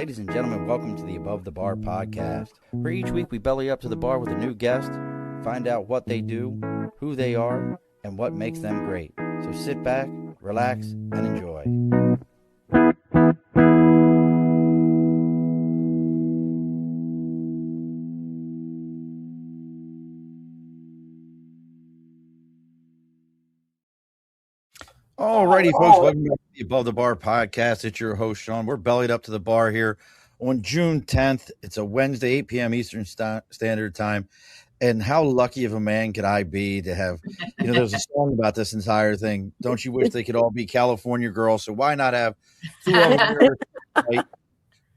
Ladies and gentlemen, welcome to the Above the Bar podcast, where each week we belly up to the bar with a new guest, find out what they do, who they are, and what makes them great. So sit back, relax, and enjoy. Alrighty, folks, welcome back to the Above the Bar podcast. It's your host, Sean. We're bellied up to the bar here on June 10th. It's a Wednesday, 8 p.m. Eastern Standard Time. And how lucky of a man could I be to have, there's a song about this entire thing. Don't you wish they could all be California girls? So why not have two of them here tonight?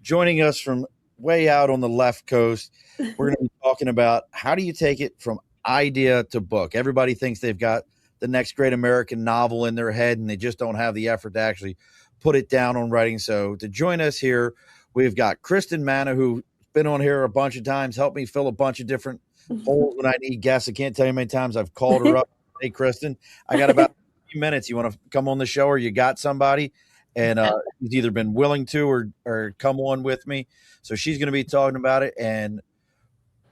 Joining us from way out on the left coast, we're going to be talking about how do you take it from idea to book. Everybody thinks they've got the next great American novel in their head, and they just don't have the effort to actually put it down on writing. So to join us here, we've got Kristin Manna, who's been on here a bunch of times, helped me fill a bunch of different holes when I need guests. I can't tell you how many times I've called her up. Hey, Kristin, I got about a few minutes. You want to come on the show, or you got somebody? And she's either been willing to or come on with me. So she's going to be talking about it. And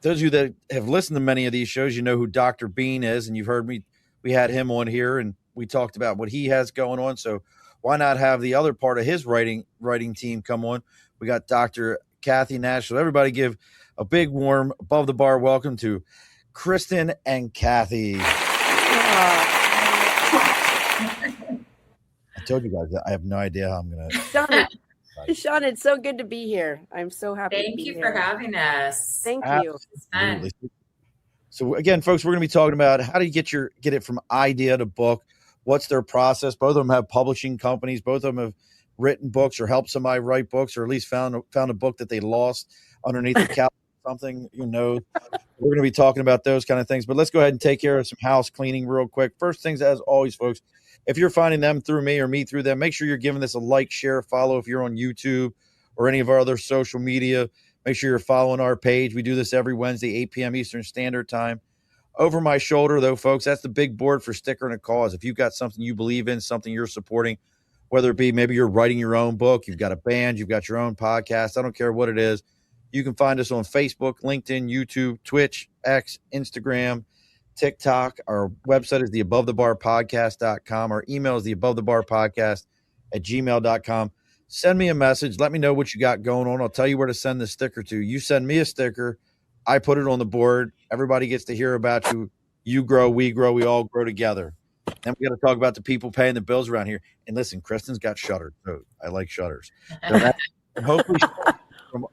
those of you that have listened to many of these shows, you know who Dr. Bean is, and you've heard me. We had him on here, and we talked about what he has going on. So why not have the other part of his writing team come on? We got Dr. Kathy Nash. So everybody give a big, warm, above the bar welcome to Kristin and Kathy. I told you guys that I have no idea how I'm going to. Sean, it's so good to be here. I'm so happy to be here. Thank you for having us. Thank you. It's fun. So again, folks, we're going to be talking about how do you get it from idea to book? What's their process? Both of them have publishing companies. Both of them have written books or helped somebody write books, or at least found a book that they lost underneath the couch or something. We're going to be talking about those kind of things. But let's go ahead and take care of some house cleaning real quick. First things, as always, folks, if you're finding them through me or me through them, make sure you're giving this a like, share, follow if you're on YouTube or any of our other social media. Make sure you're following our page. We do this every Wednesday, 8 p.m. Eastern Standard Time. Over my shoulder, though, folks, that's the big board for Sticker and a Cause. If you've got something you believe in, something you're supporting, whether it be maybe you're writing your own book, you've got a band, you've got your own podcast, I don't care what it is. You can find us on Facebook, LinkedIn, YouTube, Twitch, X, Instagram, TikTok. Our website is theabovethebarpodcast.com. Our email is theabovethebarpodcast@gmail.com. Send me a message. Let me know what you got going on. I'll tell you where to send the sticker to. You send me a sticker. I put it on the board. Everybody gets to hear about you. You grow, we all grow together. Then we got to talk about the people paying the bills around here. And listen, Kristin's got shutters. So I like shutters. So and hopefully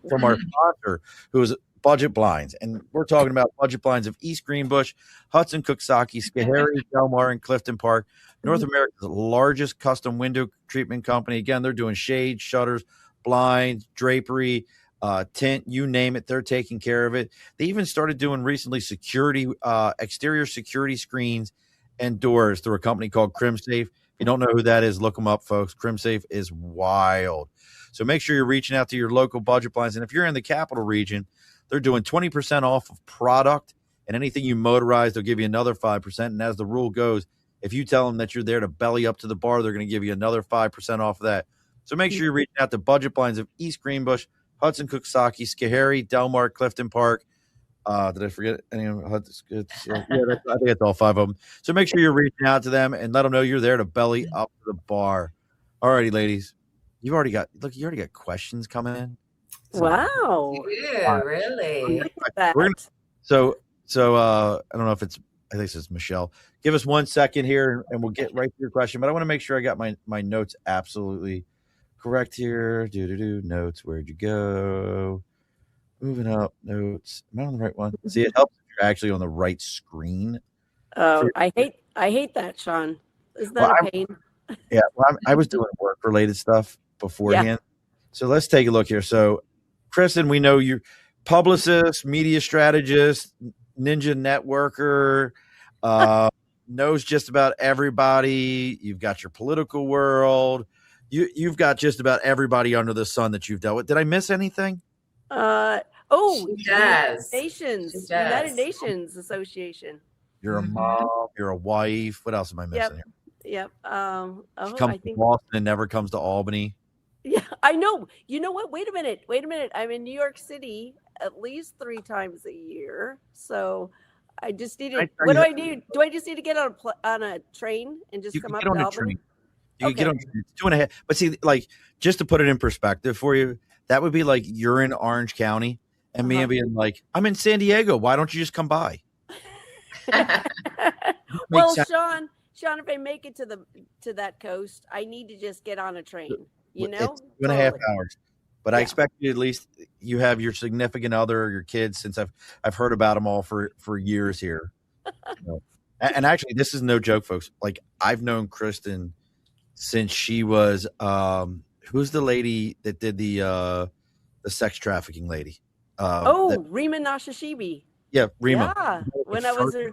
from our sponsor, who is Budget Blinds. And we're talking about Budget Blinds of East Greenbush, Hudson, Cooksaki, Schoharie, Del Mar, and Clifton Park. North America's largest custom window treatment company. Again, they're doing shades, shutters, blinds, drapery, tint, you name it, they're taking care of it. They even started doing recently exterior security screens and doors through a company called CrimSafe. If you don't know who that is, look them up, folks. CrimSafe is wild. So make sure you're reaching out to your local Budget Blinds. And if you're in the capital region, they're doing 20% off of product, and anything you motorize, they'll give you another 5%. And as the rule goes, if you tell them that you're there to belly up to the bar, they're going to give you another 5% off of that. So make sure you're reaching out to Budget Blinds of East Greenbush, Hudson, Cooksaki, Schoharie, Del Mar, Clifton Park. Did I forget any of them? I think it's all five of them. So make sure you're reaching out to them and let them know you're there to belly up to the bar. All righty, ladies. You already got questions coming in. Wow. Yeah, really? So I don't know if it's, I think it's Michelle. Give us 1 second here and we'll get right to your question. But I want to make sure I got my notes absolutely correct here. Notes. Where'd you go? Moving up. Notes. Am I on the right one? See, it helps if you're actually on the right screen. Oh, I hate that, Sean. Isn't that a pain? Yeah. Well, I was doing work-related stuff beforehand. Yeah. So let's take a look here. So, Kristin, we know you're publicist, media strategist, ninja networker, knows just about everybody. You've got your political world. You've got just about everybody under the sun that you've dealt with. Did I miss anything? United Nations Association. You're a mom. You're a wife. What else am I missing here? Yep. She comes to Boston and never comes to Albany. Yeah, I know. You know what? Wait a minute. Wait a minute. I'm in New York City at least 3 times a year. So I just need I to. tell What you do that I need? Do I just need to get on a train and just you can come get up on to the Albany? train. You can get Okay. on it's 2.5. But see, like, just to put it in perspective for you, that would be like you're in Orange County and me Uh-huh. being like, I'm in San Diego. Why don't you just come by? Makes Well, sense. Sean, if I make it to that coast, I need to just get on a train. You know, It's 2.5 totally. hours. But I Yeah. expect you at least you have your significant other or your kids, since I've heard about them all for years here. So, and actually, this is no joke, folks. Like, I've known Kristin since she was who's the lady that did the sex trafficking lady? That Oh, Rima Nashashibi. Yeah, Rima. Yeah, The when I was first, her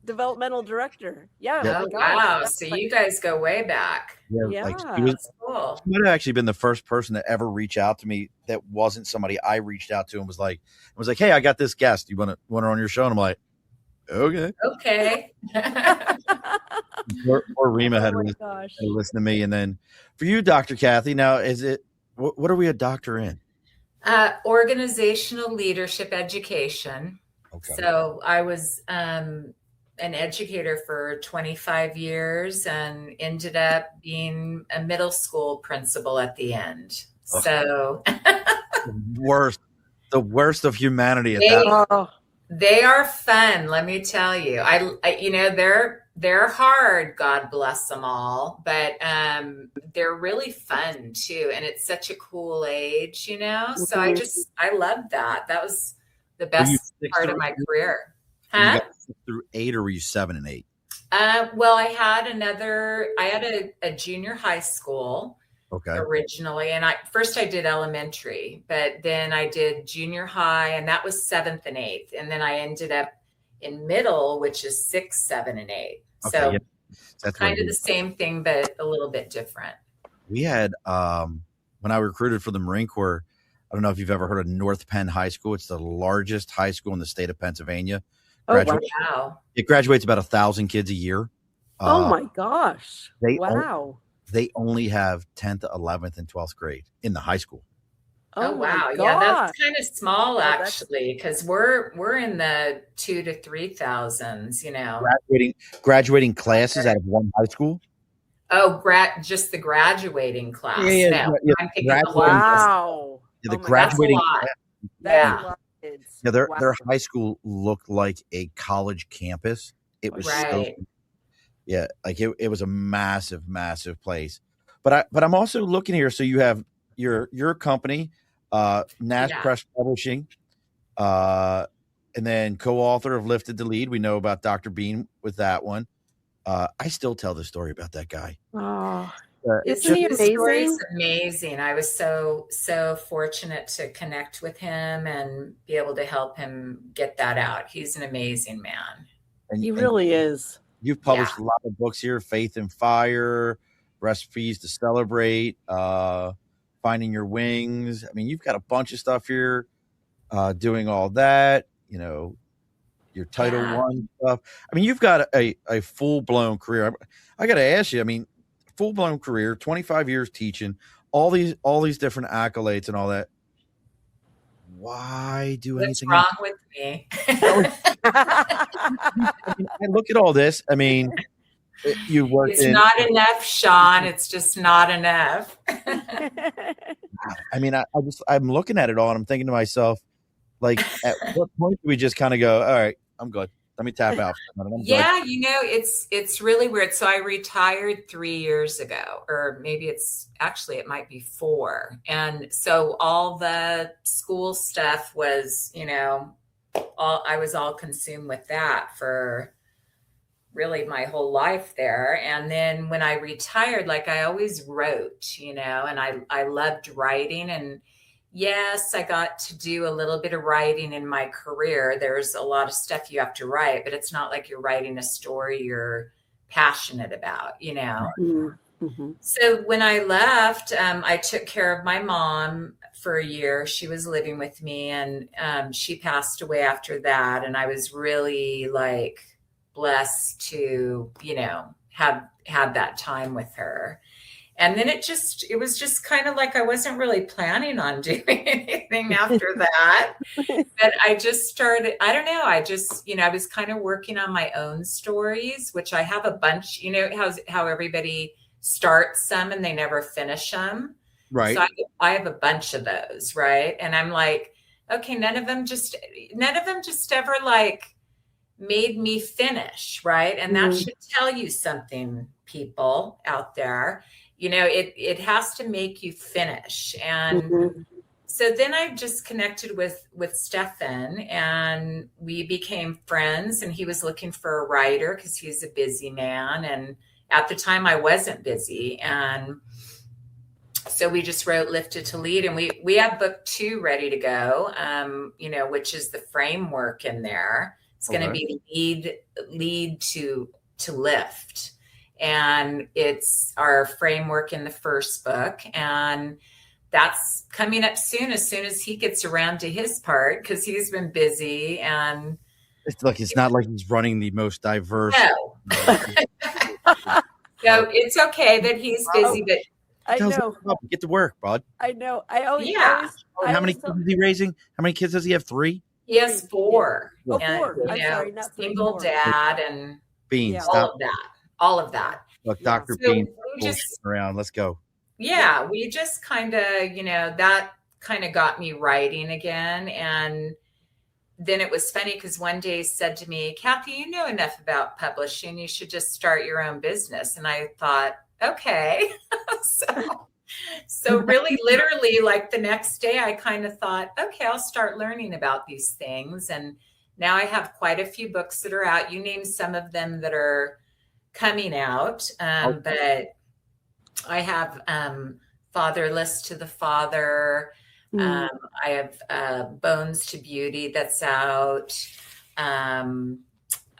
developmental director. Yeah, yeah, my Oh, gosh. wow. That's So like, you guys go way back. like yeah. That's cool. she might have actually been the first person to ever reach out to me that wasn't somebody I reached out to and was like, hey, I got this guest. You want her on your show? And I'm like, okay. Okay. Or Rima had Oh to my gosh. listen to me. And then for you, Dr. Kathy, now what are we a doctor in? Organizational leadership education. Okay. So I was an educator for 25 years and ended up being a middle school principal at the end. Oh. So the worst of humanity at They- that. Oh, they are fun, let me tell you. I you know, they're hard, God bless them all, but they're really fun too, and it's such a cool age, you know. So I love that. That was the best part of my career. You got 6 through 8, or were you 7 and 8? Well, I had a junior high school. Okay. Originally, and I did elementary, but then I did junior high, and that was 7th and 8th, and then I ended up in middle, which is 6, 7, and 8. Okay, So yeah. That's kind of the same thing, but a little bit different. We had when I recruited for the Marine Corps, I don't know if you've ever heard of North Penn High School. It's the largest high school in the state of Pennsylvania. Wow. It graduates about 1,000 kids a year. Oh my gosh. Wow. They only have 10th, 11th, and 12th grade in the high school. Oh wow. Yeah, that's kind of small actually, because we're in the 2,000 to 3,000s, you know. Graduating classes out of one high school? Oh, just the graduating class. No, I'm thinking the wow. Yeah, the graduating class. That's a lot of kids. Yeah, their high school looked like a college campus. It was yeah, like it was a massive, massive place. But I'm also looking here. So you have your company, Nash Press Publishing, and then co-author of Lifted to Lead. We know about Dr. Bean with that one. I still tell the story about that guy. Oh, isn't he amazing? Story's amazing. I was so fortunate to connect with him and be able to help him get that out. He's an amazing man. He really is. You've published a lot of books here: Faith and Fire, Recipes to Celebrate, Finding Your Wings. I mean, you've got a bunch of stuff here, doing all that, you know, your Title I stuff. I mean, you've got a full-blown career. I got to ask you, I mean, full-blown career, 25 years teaching, all these different accolades and all that. Why do anything? What's wrong with me? I look at all this. I mean, you work. It's not enough, Sean. It's just not enough. I mean, I'm looking at it all, and I'm thinking to myself, like, at what point do we just kind of go, all right, I'm good. Let me tap out. Yeah, you know, it's really weird. So I retired 3 years ago, or maybe it might be 4. And so all the school stuff was, you know, I was all consumed with that for really my whole life there. And then when I retired, like I always wrote, you know, and I loved writing. And yes, I got to do a little bit of writing in my career. There's a lot of stuff you have to write, but it's not like you're writing a story you're passionate about, you know? Mm-hmm. So when I left, I took care of my mom for a year. She was living with me, and she passed away after that. And I was really like blessed to, you know, have had that time with her. And then it was just kind of like I wasn't really planning on doing anything after that. But I just started, I don't know, I just, I was kind of working on my own stories, which I have a bunch, how everybody starts some and they never finish them. Right. So I have a bunch of those, right? And I'm like, okay, none of them just ever like made me finish, right? And that should tell you something, people out there. It has to make you finish. And so then I just connected with Stefan, and we became friends, and he was looking for a writer because he's a busy man. And at the time I wasn't busy. And so we just wrote Lifted to Lead, and we have book 2 ready to go, which is the framework in there. It's going to be lead to lift. And it's our framework in the first book. And that's coming up soon as he gets around to his part, because he's been busy. And it's not like he's running the most diverse. No. So it's okay that he's busy, but I know. Get to work, bud. I know. I always. How many kids is he raising? How many kids does he have? 3? He has 4. Oh, and, 4. I'm sorry, not 3, single 4. dad and Beans. all of that. Look, Dr. So Beans just around. Let's go. Yeah, we just kind of, that kind of got me writing again. And then it was funny because one day he said to me, Kathy, you know enough about publishing. You should just start your own business. And I thought, okay. So really, literally, like the next day, I kind of thought, okay, I'll start learning about these things. And now I have quite a few books that are out. You named some of them that are coming out, but I have Fatherless to the Father. I have Bones to Beauty that's out. I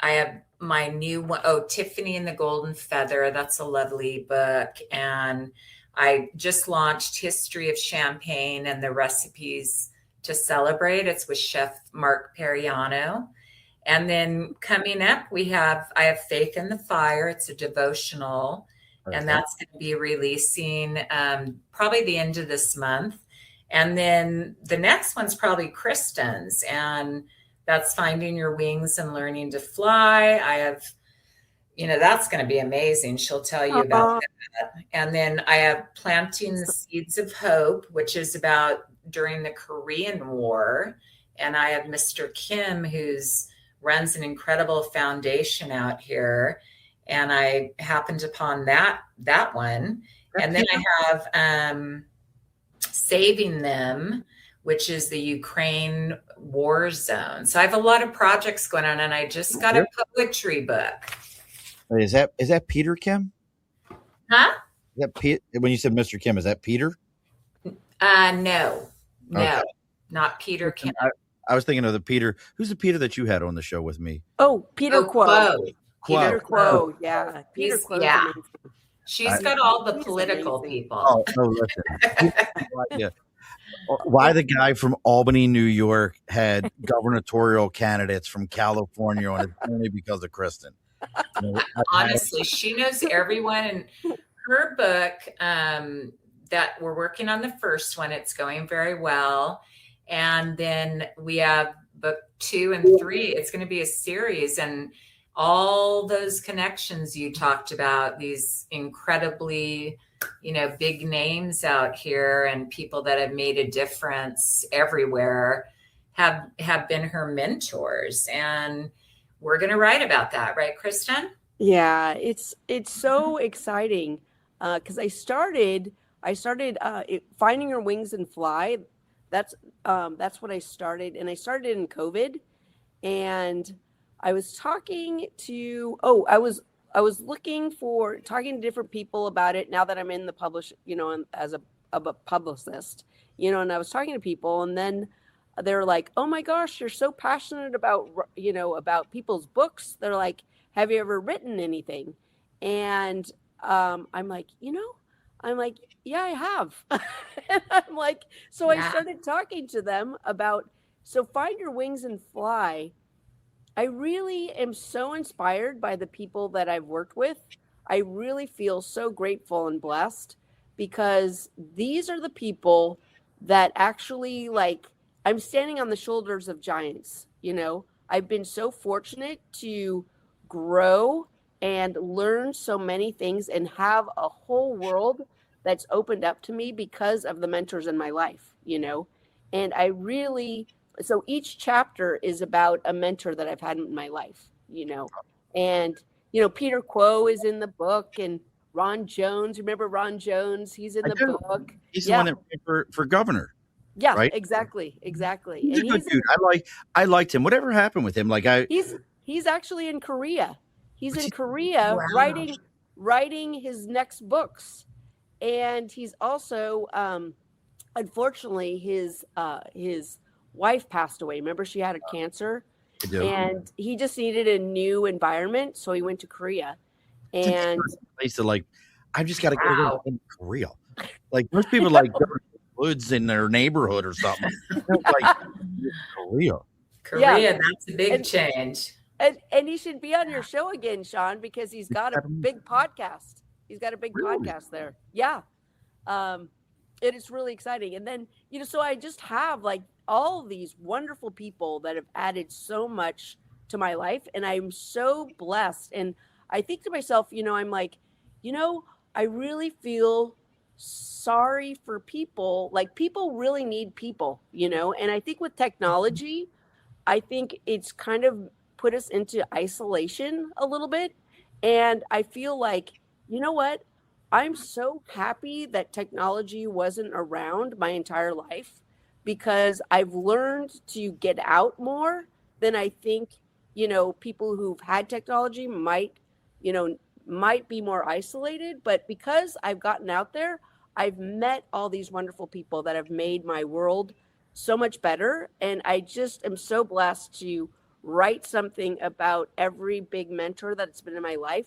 have my new one, Tiffany and the Golden Feather. That's a lovely book. And I just launched History of Champagne and the Recipes to Celebrate. It's with Chef Mark Periano. And then coming up, I have Faith in the Fire. It's a devotional. And that's going to be releasing probably the end of this month. And then the next one's probably Kristin's, and that's Finding Your Wings and Learning to Fly. I have, that's going to be amazing. She'll tell you about that. And then I have Planting the Seeds of Hope, which is about during the Korean War. And I have Mr. Kim, who's runs an incredible foundation out here. And I happened upon that one. And then I have Saving Them, which is the Ukraine war zone. So I have a lot of projects going on, and I just got a poetry book. Is that Peter Kim? Huh? Is that when you said Mr. Kim, is that Peter? No, Okay. Not Peter Kim. I was thinking of the Peter. Who's the Peter that you had on the show with me? Oh, Peter Quo. Peter Quo. Yeah. Peter Quo. Yeah. She's got all the political people. Oh, listen. Yeah. Why the guy from Albany, New York had gubernatorial candidates from California on it only because of Kristin. Honestly, she knows everyone. And her book, that we're working on the first one, it's going very well. And then we have book 2 and 3. It's going to be a series, and all those connections you talked about, these incredibly, big names out here and people that have made a difference everywhere have been her mentors. And we're going to write about that, right, Kristin? Yeah, it's so exciting because I started Finding Your Wings and Fly. That's what I started, and I started in COVID, and I was talking to I was talking to different people about it now that I'm in the as a publicist, and I was talking to people, and then they're like, "Oh my gosh, you're so passionate about people's books." They're like, "Have you ever written anything?" And I'm like, yeah, I have. And I'm like, so I started talking to them about, so Find Your Wings and Fly. I really am so inspired by the people that I've worked with. I really feel so grateful and blessed because these are the people that actually, like, I'm standing on the shoulders of giants. I've been so fortunate to grow and learn so many things and have a whole world that's opened up to me because of the mentors in my life. And so each chapter is about a mentor that I've had in my life. And Peter Quo is in the book, and Ron Jones. Remember Ron Jones? He's in the book. He's the one that ran for governor. Yeah, right? Exactly. He's a good dude. I liked him. Whatever happened with him? He's actually in Korea. He's in Korea writing his next books, and he's also unfortunately his wife passed away. Remember, she had a cancer, and he just needed a new environment, so he went to Korea. And place to I've just got to go to Korea. Most people go to woods in their neighborhood or something. Korea. Korea, that's a big change. And he should be on your show again, Sean, because he's got a big podcast. He's got a big podcast there. Yeah. It is really exciting. And then, so I just have all these wonderful people that have added so much to my life. And I'm so blessed. And I think to myself, I'm like, I really feel sorry for people. People really need people, and I think with technology, I think it's kind of put us into isolation a little bit. And I feel like, what? I'm so happy that technology wasn't around my entire life, because I've learned to get out more than I think, people who've had technology might be more isolated. But because I've gotten out there, I've met all these wonderful people that have made my world so much better. And I just am so blessed to write something about every big mentor that's been in my life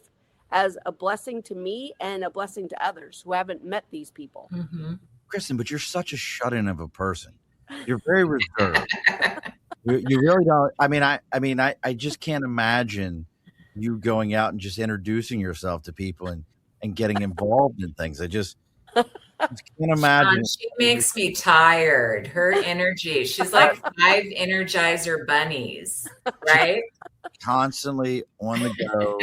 as a blessing to me and a blessing to others who haven't met these people. Mm-hmm. Kristin, but you're such a shut-in of a person. You're very reserved. you really don't. I just can't imagine you going out and just introducing yourself to people and getting involved in things. I just can't imagine. She makes me tired. Her energy. She's like 5 Energizer bunnies, right? Constantly on the go.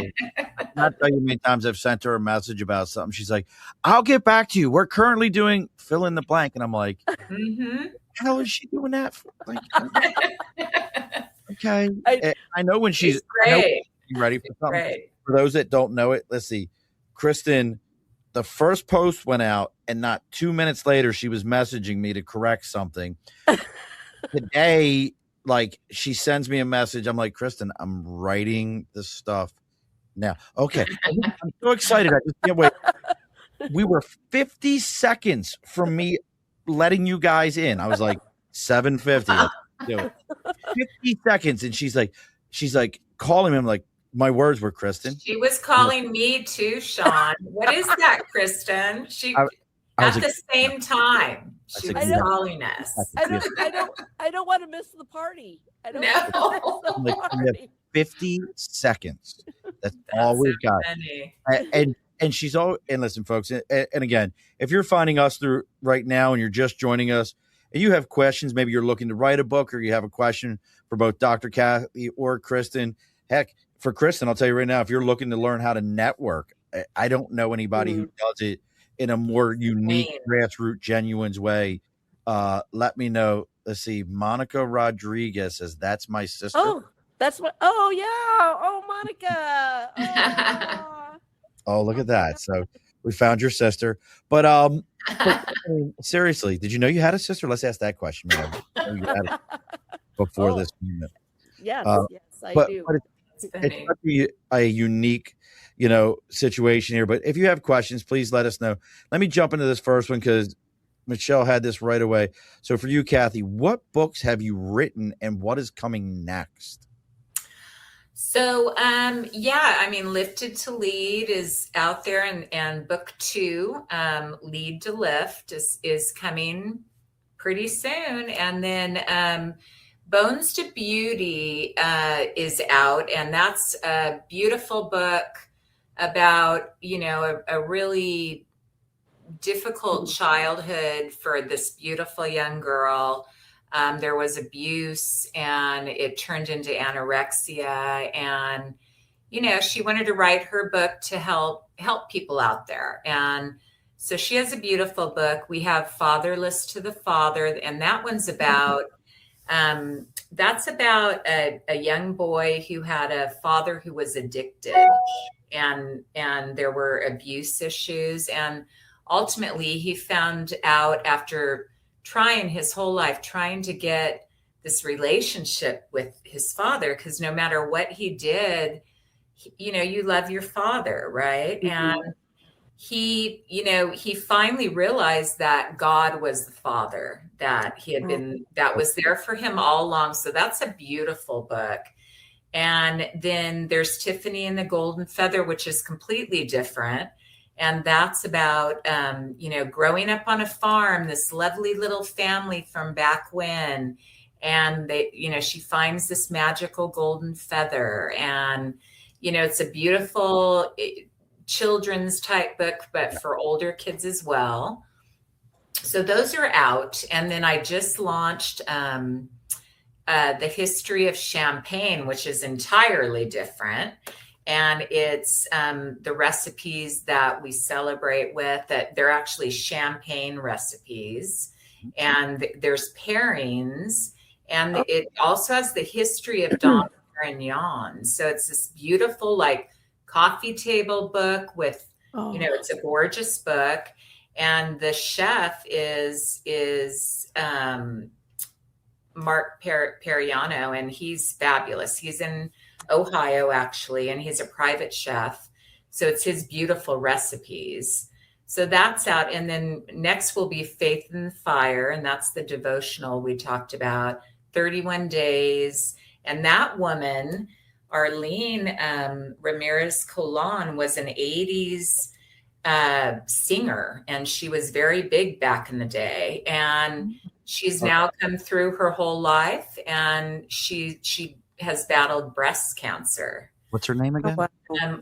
Not tell you how many times I've sent her a message about something. She's like, I'll get back to you. We're currently doing fill in the blank. And I'm like, how is she doing that? Okay. I know when she's ready for something. Great. For those that don't know it, let's see. Kristin, the first post went out, and not 2 minutes later, she was messaging me to correct something. Today, she sends me a message. I'm like, Kristin, I'm writing this stuff now. Okay. I'm so excited. I just can't wait. We were 50 seconds from me letting you guys in. I was like, 7:50. Let's do it. 50 seconds. And she's like calling me. I'm like, my words were, Kristin. She was calling me too, Sean. What is that, Kristin? At the same time, she was calling us. I don't want to miss the party. I don't know. We have 50 seconds. That's all we've got. And she's all. And listen, folks. And again, if you're finding us through right now and you're just joining us, and you have questions, maybe you're looking to write a book, or you have a question for both Dr. Kathy or Kristin. Heck, for Kristin, I'll tell you right now, if you're looking to learn how to network, I don't know anybody who does it in a more unique, grassroots, genuine way. Let me know. Let's see. Monica Rodriguez says, that's my sister. Oh, that's what. Oh, yeah. Oh, Monica. Oh, look at that. So we found your sister. But seriously, did you know you had a sister? Let's ask that question, man. Before this moment. Yes, I do. But it's such a unique, situation here. But if you have questions, please let us know. Let me jump into this first one because Michelle had this right away. So for you, Kathy, what books have you written and what is coming next? So, Lifted to Lead is out there, and book 2, Lead to Lift is coming pretty soon. And then, Bones to Beauty is out, and that's a beautiful book about, a really difficult childhood for this beautiful young girl. There was abuse, and it turned into anorexia. And, she wanted to write her book to help people out there. And so she has a beautiful book. We have Fatherless to the Father, and that one's about that's about a young boy who had a father who was addicted, and there were abuse issues. And ultimately, he found out after trying his whole life, trying to get this relationship with his father, because no matter what he did, you love your father, right? And he finally realized that God was the father, that he had been, that was there for him all along. So that's a beautiful book. And then there's Tiffany and the Golden Feather, which is completely different. And that's about, growing up on a farm, this lovely little family from back when, and she finds this magical golden feather. And, it's a beautiful children's type book, but for older kids as well. So those are out. And then I just launched The History of Champagne, which is entirely different. And it's the recipes that we celebrate with, that they're actually champagne recipes. And there's pairings. And it also has the history of Dom Perignon. So it's this beautiful, coffee table book with, it's a gorgeous book. And the chef is Mark Periano, and he's fabulous. He's in Ohio, actually, and he's a private chef. So it's his beautiful recipes. So that's out. And then next will be Faith in the Fire, and that's the devotional we talked about, 31 days. And that woman, Arlene Ramirez Colon, was an 80s singer, and she was very big back in the day. And she's now come through her whole life, and she has battled breast cancer. What's her name again?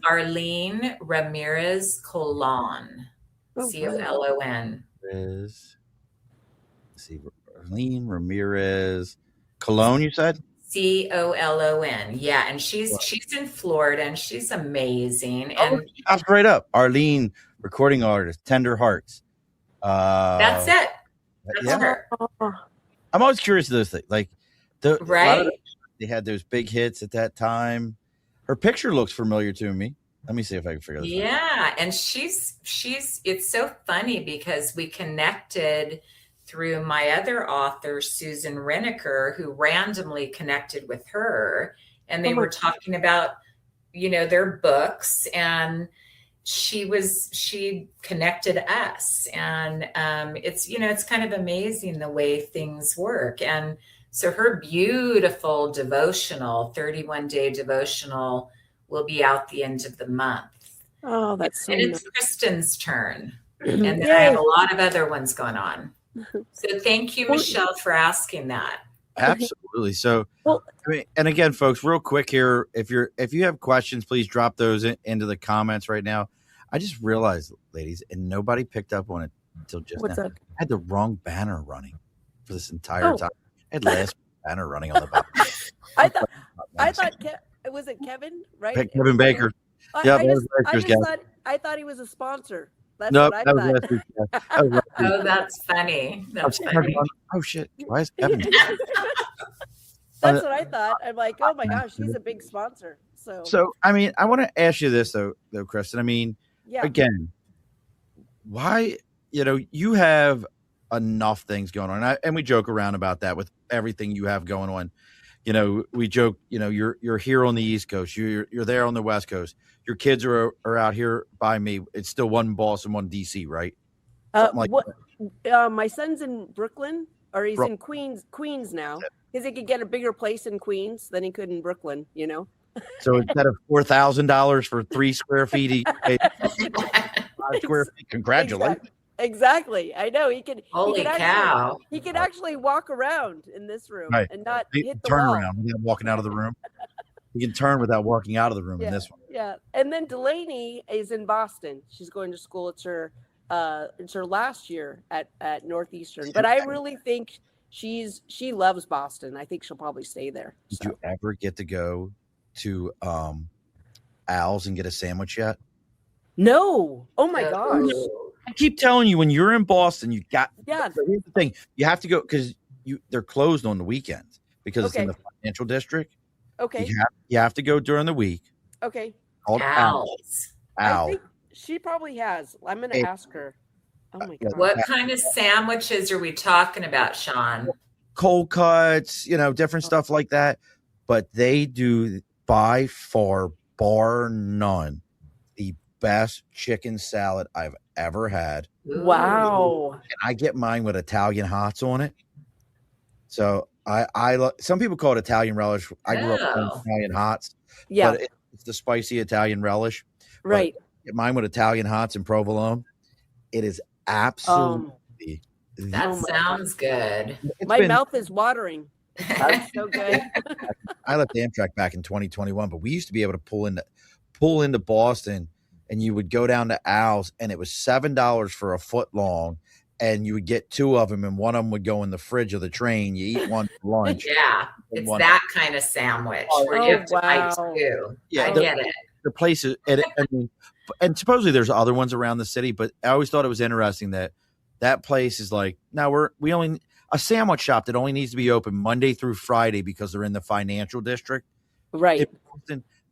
Arlene Ramirez Colon. Colon. See, Arlene Ramirez Colon, you said? Colon. Yeah. And she's in Florida, and she's amazing. And straight up. Arlene, recording artist, Tender Hearts. That's it. That's her. I'm always curious of those things. Like right. They had those big hits at that time. Her picture looks familiar to me. Let me see if I can figure this out. Yeah. And she's it's so funny because we connected through my other author, Susan Reneker, who randomly connected with her, and they were talking about, their books, and she connected us. And it's kind of amazing the way things work. And so her beautiful devotional, 31-day devotional, will be out the end of the month. Oh, that's so and nice. It's Kristin's turn. And then I have a lot of other ones going on. So thank you, Michelle, for asking that. Absolutely. So, and again, folks, real quick here, if you have questions, please drop those into the comments right now. I just realized, ladies, and nobody picked up on it until just now. I had the wrong banner running for this entire time. I had last banner running on the bottom. I thought was it Kevin, right? Kevin Baker. I thought he was a sponsor. That's what I thought. Oh, that's funny. That's funny. Oh shit! Why is Kevin? That's what I thought. I'm like, oh my gosh, he's a big sponsor. So I mean, I want to ask you this though, Kristin. I mean, again, why? You have enough things going on, and we joke around about that with everything you have going on. We joke. You're here on the East Coast. You're there on the West Coast. Your kids are out here by me. It's still one boss and one DC, right? My son's in Brooklyn, or he's in Queens now, because he could get a bigger place in Queens than he could in Brooklyn. So instead of $4,000 for 3 square feet, he paid 5 square feet. Congratulations. Exactly. I know he could. Holy cow! He could actually walk around in this room and not hit the turn wall. around without walking out of the room. You can turn without walking out of the room in this one. Yeah. And then Delaney is in Boston. She's going to school. It's her It's her last year at Northeastern, but I really think she loves Boston. I think she'll probably stay there. Did So. you ever get to go to Al's and get a sandwich yet? No. Oh my gosh. I keep telling you, when you're in Boston, you got. Yeah. Here's the thing: you have to go because they're closed on the weekends because it's in the financial district. Okay. You have to go during the week. Okay. Called Al's. I think she probably has. I'm going to ask her. Oh my God. What kind of sandwiches are we talking about, Sean? Cold cuts, different stuff like that. But they do, by far, bar none, the best chicken salad I've ever had. Wow. And I get mine with Italian hots on it. So I some people call it Italian relish. I grew up on Italian hots. Yeah. But it's the spicy Italian relish. Right. Get mine with Italian hots and provolone. It is absolutely. That sounds good. My mouth is watering. That's so good. I left Amtrak back in 2021, but we used to be able to pull into Boston, and you would go down to Al's, and it was $7 for a foot long, and you would get two of them, and one of them would go in the fridge of the train. You eat one for lunch. Yeah, it's that kind of sandwich where you have to buy two. Yeah, I get it. The places, and supposedly there's other ones around the city, but I always thought it was interesting that place is like, now we only a sandwich shop that only needs to be open Monday through Friday because they're in the financial district. Right.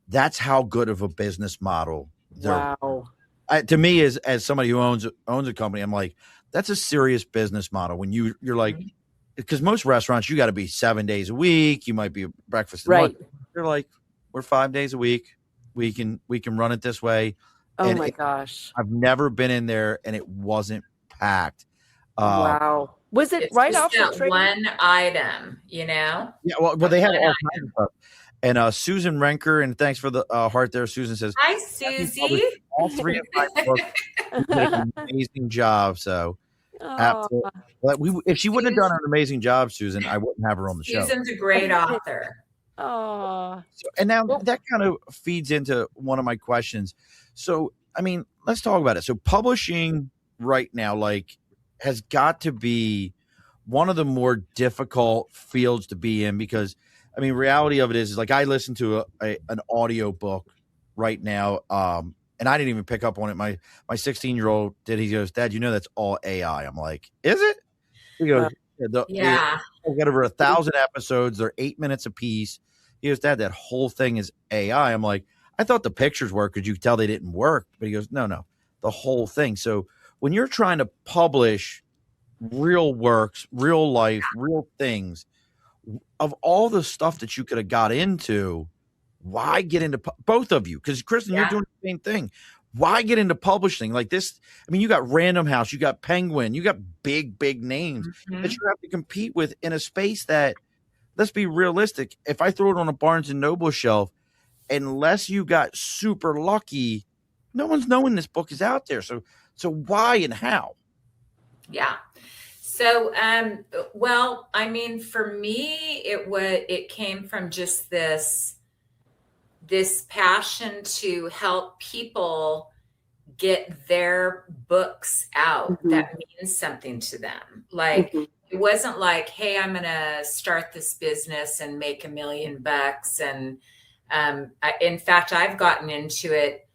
That's how good of a business model. Wow. To me, as somebody who owns a company, I'm like, that's a serious business model. When you're like, because most restaurants, you got to be 7 days a week. You might be breakfast and lunch. You're like, we're 5 days a week. We can run it this way. Oh my gosh. I've never been in there and it wasn't packed. Wow. Was it right off the train? One item, Yeah, well, they have all kinds of stuff. And Susan Renker, and thanks for the heart there. Susan says, "Hi, Susie." All three of my books did an amazing job. So, absolutely. If she wouldn't have done an amazing job, Susan, I wouldn't have her on the show. Susan's a great author. Oh. And now that kind of feeds into one of my questions. So, I mean, let's talk about it. So, publishing right now, has got to be one of the more difficult fields to be in because, I mean, reality of it is I listen to an audio book right now, and I didn't even pick up on it. My 16-year-old did. He goes, "Dad, that's all AI." I'm like, "Is it?" He goes, "Yeah." I've got over 1,000 episodes. They're 8 minutes a piece. He goes, "Dad, that whole thing is AI." I'm like, "I thought the pictures were because you could tell they didn't work." But he goes, "No, the whole thing." So when you're trying to publish real works, real life, real things, of all the stuff that you could have got into, why get into both of you? Because Kristin, you're doing the same thing. Why get into publishing like this? I mean, you got Random House, you got Penguin, you got big names that you have to compete with in a space that, let's be realistic. If I throw it on a Barnes and Noble shelf, unless you got super lucky, no one's knowing this book is out there. So why and how? Yeah. So, well, I mean, for me, it came from just this passion to help people get their books out that means something to them. It wasn't like, hey, I'm going to start this business and make $1 million. And in fact, I've gotten into it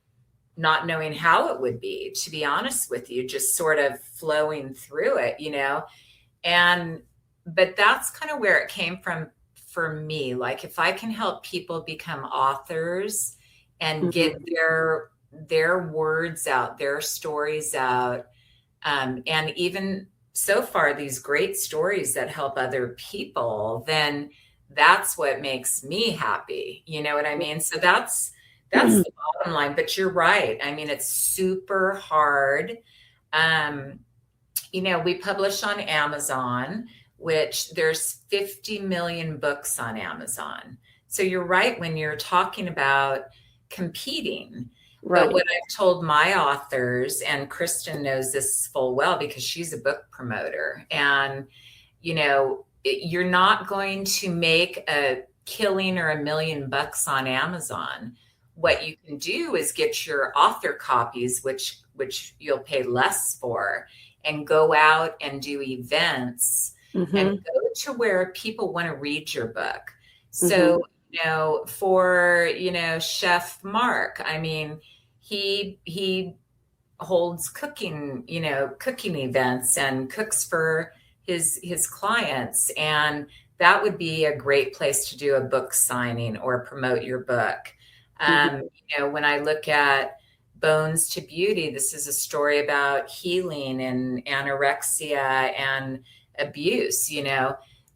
not knowing how it would be, to be honest with you, just sort of flowing through it, but that's kind of where it came from for me. If I can help people become authors and get their words out, their stories out, and even so far, these great stories that help other people, then that's what makes me happy. You know what I mean? So that's the bottom line, but you're right. I mean, it's super hard. We publish on Amazon, which there's 50 million books on Amazon. So you're right when you're talking about competing. Right. But what I've told my authors, and Kristin knows this full well because she's a book promoter, and, you're not going to make a killing or $1 million on Amazon. What you can do is get your author copies, which which you'll pay less for, and go out and do events and go to where people want to read your book. So, for, Chef Mark, I mean, he holds cooking events and cooks for his clients. And that would be a great place to do a book signing or promote your book. When I look at Bones to Beauty, this is a story about healing and anorexia and abuse.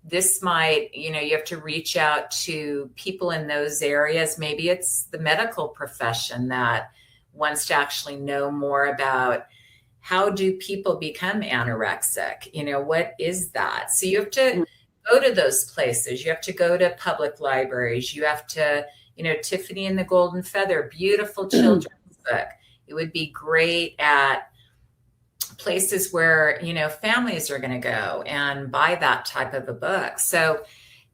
This might, you have to reach out to people in those areas. Maybe it's the medical profession that wants to actually know more about how do people become anorexic? What is that? So you have to go to those places. You have to go to public libraries. You have to, Tiffany and the Golden Feather, beautiful children's book. It would be great at places where, families are going to go and buy that type of a book. So,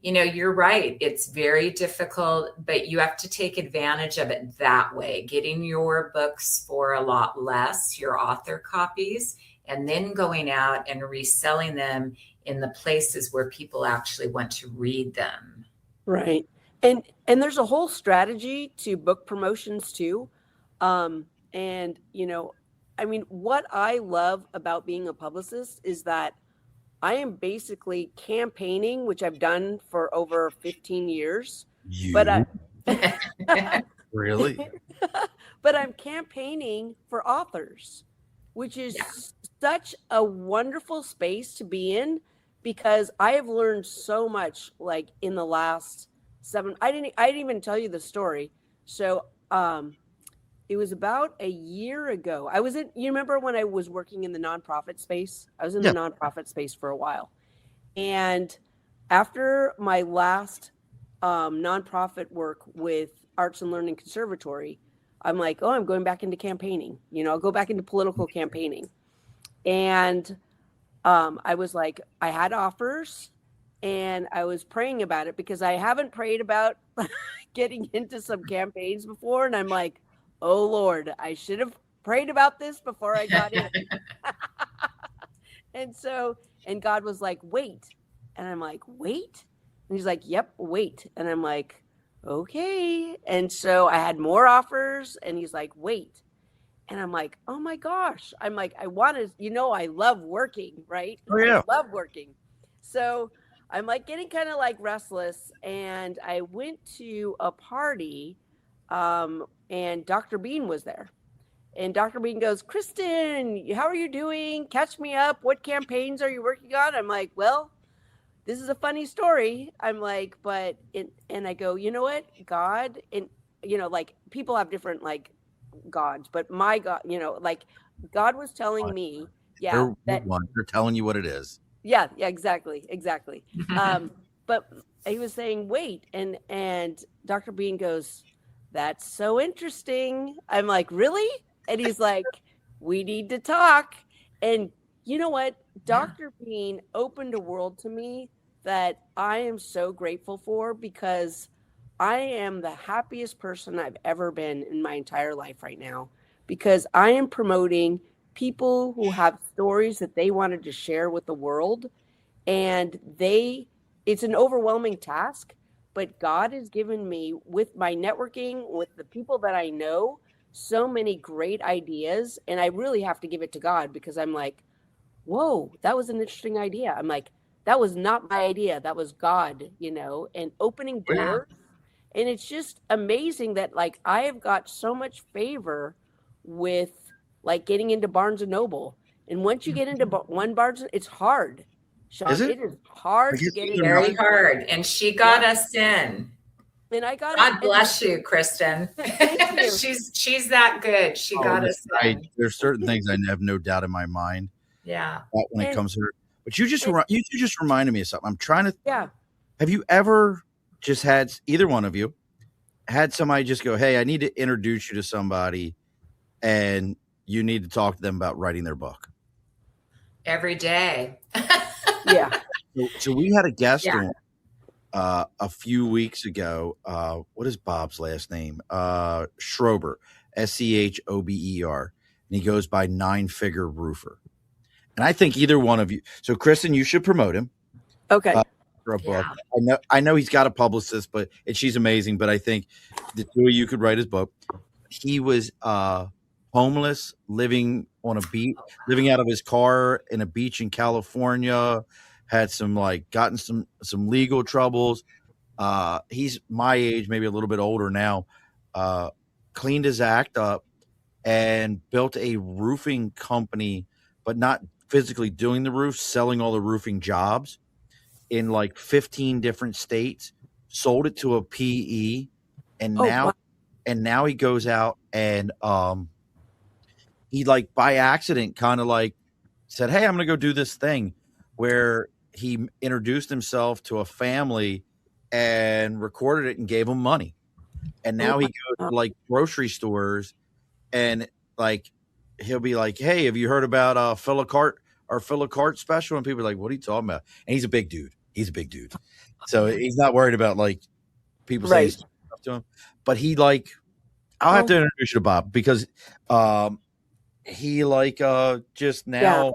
you're right. It's very difficult, but you have to take advantage of it that way, getting your books for a lot less, your author copies, and then going out and reselling them in the places where people actually want to read them. Right. And there's a whole strategy to book promotions too. What I love about being a publicist is that I am basically campaigning, which I've done for over 15 years. Really? But I'm campaigning for authors, which is such a wonderful space to be in, because I have learned so much, like in the last 7. I didn't even tell you the story. So it was about a year ago. You remember when I was working in the nonprofit space? I was in the nonprofit space for a while. And after my last nonprofit work with Arts and Learning Conservatory, I'm like, I'm going back into campaigning. I'll go back into political campaigning. And I was like, I had offers and I was praying about it, because I haven't prayed about getting into some campaigns before. And I'm like, oh Lord, I should have prayed about this before I got in. And God was like, wait. And I'm like, wait? And he's like, yep, wait. And I'm like, okay. And so I had more offers and he's like, wait. And I'm like, oh my gosh. I'm like, I love working, right? Oh, yeah. I love working. So I'm like getting kind of like restless. And I went to a party and Dr. Bean was there. And Dr. Bean goes, Kristin, how are you doing? Catch me up. What campaigns are you working on? I'm like, well, this is a funny story. I'm like, and I go, you know what? God, and, like people have different like gods, but my God, like God was telling me, they're telling you what it is. Yeah, exactly. But he was saying, wait. And Dr. Bean goes, that's so interesting. I'm like, really? And he's like, we need to talk. And you know what? Dr. Bean opened a world to me that I am so grateful for, because I am the happiest person I've ever been in my entire life right now, because I am promoting people who have stories that they wanted to share with the world. And it's an overwhelming task, but God has given me, with my networking, with the people that I know, so many great ideas. And I really have to give it to God, because I'm like, whoa, that was an interesting idea. I'm like, that was not my idea. That was God, and opening doors. And it's just amazing that like I have got so much favor with like getting into Barnes and Noble. And once you get into one Barnes, it's hard. Sean, Is it? It is hard to get in. Very hard. And she got us in. And I got God bless you, Kristin. Thank you. She's that good. She got us in. There's certain things I have no doubt in my mind. Yeah. When it comes to her. But you just reminded me of something. I'm trying to. Yeah. Have you ever just had, either one of you, had somebody just go, hey, I need to introduce you to somebody, and you need to talk to them about writing their book? Every day. Yeah. So we had a guest on a few weeks ago. What is Bob's last name? Schrober, Schober. and he goes by 9-Figure Roofer. And I think either one of you. So, Kristin, you should promote him. Okay. For a book. I know he's got a publicist, and she's amazing. But I think the two of you could write his book. He was homeless, living on a beach, living out of his car in a beach in California. Had gotten some legal troubles. He's my age, maybe a little bit older now. Cleaned his act up and built a roofing company, but not physically doing the roof, selling all the roofing jobs in like 15 different states, sold it to a PE, and now he goes out and he by accident kind of said, "Hey, I'm going to go do this thing," where he introduced himself to a family and recorded it and gave them money. And now he goes to grocery stores and he'll be like, "Hey, have you heard about our Phila Cart special?" And people are like, "What are you talking about?" And he's a big dude. So he's not worried about people saying stuff to him. But I'll have to introduce you to Bob because he just now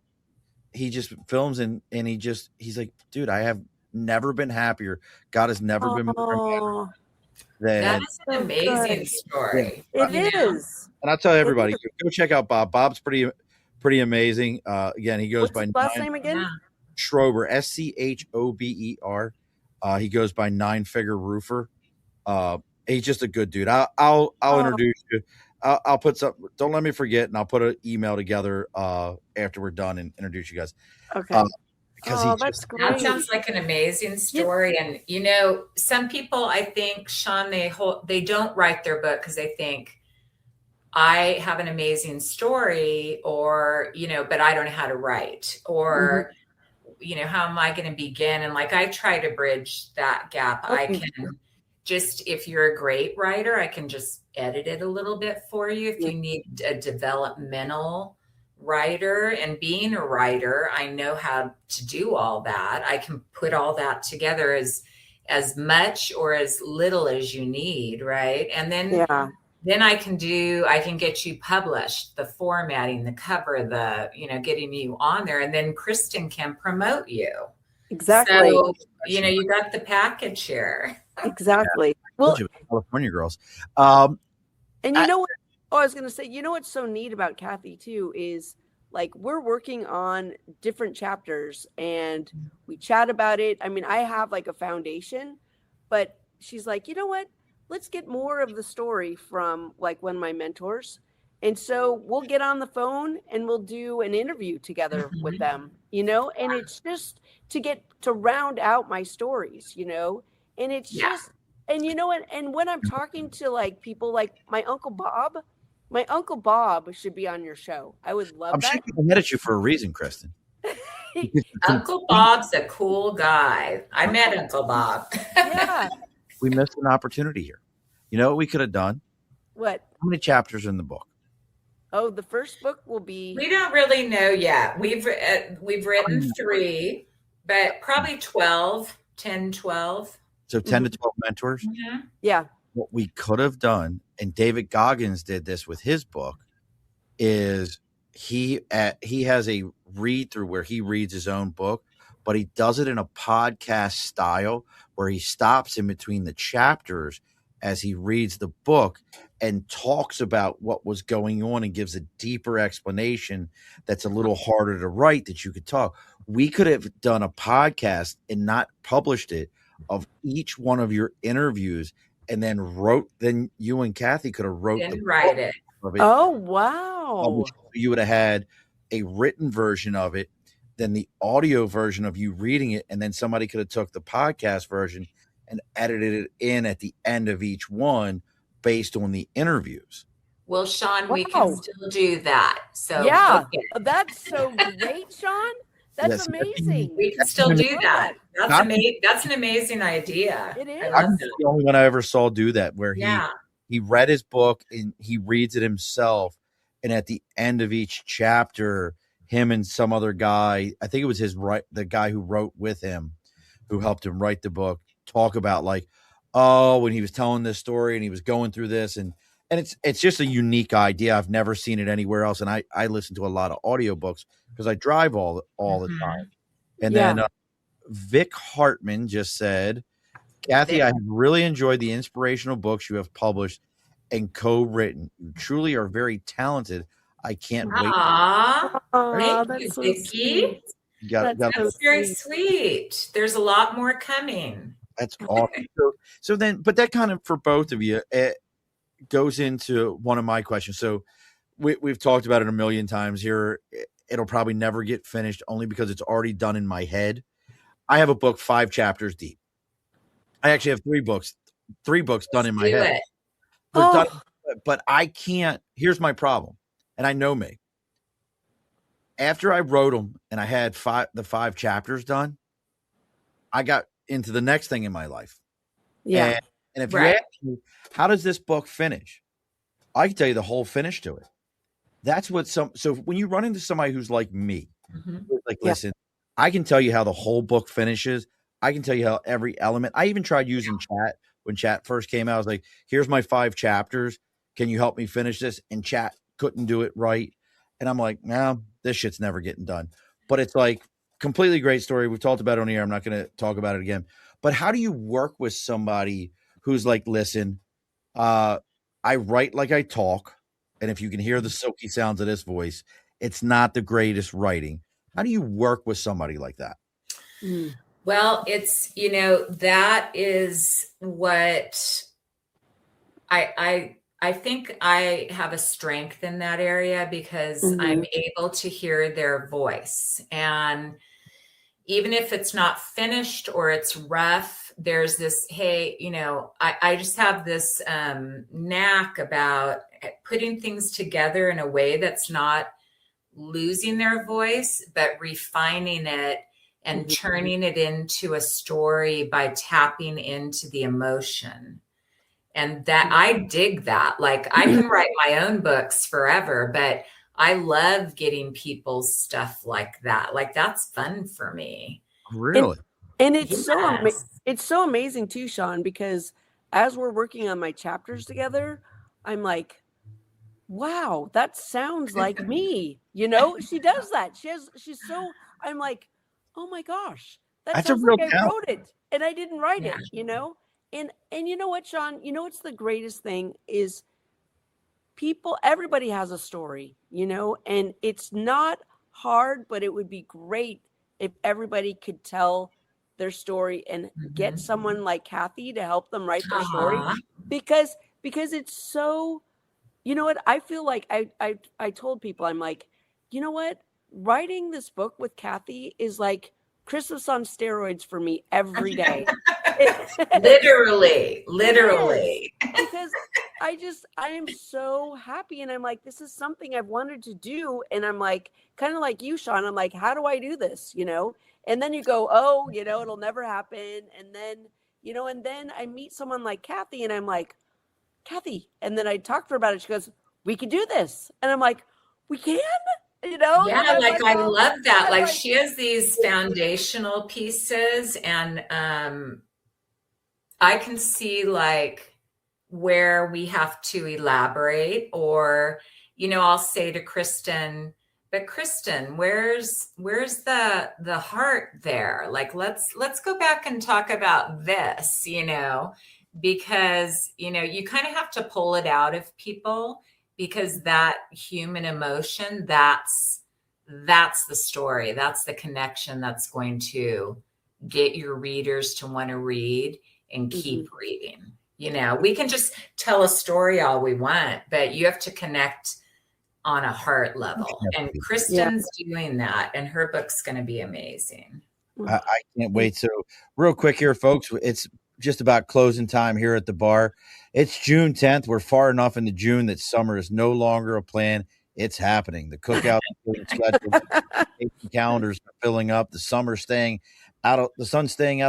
he just films and he's like, "Dude, I have never been happier. God has never been more that is an amazing story. It is. And I'll tell everybody, go check out Bob. Bob's pretty amazing. Again, he goes by last name again? Schrober, Schober. He goes by 9-Figure Roofer. He's just a good dude. I'll introduce you. I'll put some. Don't let me forget, and I'll put an email together after we're done and introduce you guys. Okay. That's great. That sounds like an amazing story. And some people, I think, Sean, they don't write their book because they think, I have an amazing story, or but I don't know how to write, or how am I going to begin? And I try to bridge that gap. I can just, if you're a great writer, I can just edit it a little bit for you. If you need a developmental writer, and being a writer, I know how to do all that. I can put all that together as much or as little as you need. Right. And then I can get you published, the formatting, the cover, getting you on there. And then Kristin can promote you. Exactly. So, you got the package here. Exactly. Well, California girls. And know what? Oh, I was going to say, what's so neat about Kathy too is we're working on different chapters and we chat about it. I mean, I have a foundation, but she's like, you know what? Let's get more of the story from one of my mentors. And so we'll get on the phone and we'll do an interview together with them, and it's just to round out my stories, and it's just, and and when I'm talking to people like my Uncle Bob should be on your show. I would love that. I'm shaking my head at you for a reason, Kristin. Uncle Bob's a cool guy. I met Uncle Bob. Yeah. We missed an opportunity here. You know what we could have done? What? How many chapters in the book? Oh, the first book will be. We don't really know yet. We've written 3, but probably 10, 12. So 10 to 12 mentors? Mm-hmm. Yeah. What we could have done, and David Goggins did this with his book, is he has a read through where he reads his own book, but he does it in a podcast style where he stops in between the chapters as he reads the book and talks about what was going on and gives a deeper explanation that's a little harder to write that you could talk. We could have done a podcast and not published it of each one of your interviews and then you and Kathy could have wrote it. Oh, wow. You would have had a written version of it, then the audio version of you reading it, and then somebody could have took the podcast version and edited it in at the end of each one based on the interviews. Well, Sean, we can still do that. So that's so great, Sean. That's amazing. We can still do that. That's an amazing idea. It is. I'm the only one I ever saw do that, where he read his book and he reads it himself, and at the end of each chapter, him and some other guy, I think it was the guy who wrote with him, who helped him write the book, talk about when he was telling this story and he was going through this, and and it's just a unique idea. I've never seen it anywhere else. And I listen to a lot of audiobooks because I drive all the time. And then Vic Hartman just said, Kathy, I have really enjoyed the inspirational books you have published and co-written. You truly are very talented. I can't wait. Thank you, that's so Vicky. sweet. That's very sweet. There's a lot more coming. That's awesome. So then, but that kind of, for both of you, it goes into one of my questions. So we've talked about it a million times here. It'll probably never get finished only because it's already done in my head. I have a book 5 chapters deep. I actually have 3 books done in my head. But I can't. Here's my problem, and I know me. After I wrote them and I had the 5 chapters done, I got into the next thing in my life. Yeah. And if you ask me, how does this book finish? I can tell you the whole finish to it. That's what so when you run into somebody who's like me, like, listen, I can tell you how the whole book finishes. I can tell you how every element. I even tried using chat when chat first came out. I was like, here's my 5 chapters. Can you help me finish this? And chat couldn't do it right. And I'm like, no, this shit's never getting done. But it's like completely great story. We've talked about it on here. I'm not going to talk about it again. But how do you work with somebody who's like, listen, I write like I talk. And if you can hear the silky sounds of this voice, it's not the greatest writing. How do you work with somebody like that? Well, it's, that is what I think I have a strength in that area because I'm able to hear their voice. And even if it's not finished or it's rough, there's this, hey, I just have this knack about putting things together in a way that's not losing their voice, but refining it and turning it into a story by tapping into the emotion. And that I dig that. Like, I can write my own books forever, but I love getting people's stuff like that. Like, that's fun for me. Really? And it's so amazing too, Sean, because as we're working on my chapters together, I'm like, wow, that sounds like me. She does that. I'm like, oh my gosh, that sounds like I wrote it and I didn't write it, And you know what, Sean? What's the greatest thing is everybody has a story, and it's not hard, but it would be great if everybody could tell their story and get someone like Kathy to help them write their story, because it's so, what I feel like I told people, I'm like, you know what, writing this book with Kathy is like Christmas on steroids for me every day. Literally. Because I am so happy, and I'm like, this is something I've wanted to do, and I'm like, kind of like you, Sean, I'm like, how do I do this, and then you go, oh, it'll never happen, and then and then I meet someone like Kathy, and I'm like, Kathy, and then I talk to her about it, she goes, we can do this, and I'm like, we can, yeah, like I love that. Like, she has these foundational pieces, and I can see like where we have to elaborate, or I'll say to Kristin, but Kristin, where's the heart there? Like, let's go back and talk about this, because you kind of have to pull it out of people, because that human emotion, that's the story, that's the connection that's going to get your readers to want to read and keep reading. We can just tell a story all we want, but you have to connect on a heart level. And Kristin's doing that, and her book's going to be amazing. I can't wait. So real quick here, folks, it's just about closing time here at the bar. It's June 10th. We're far enough into June that summer is no longer a plan. It's happening. The cookout calendars are filling up. The sun's staying out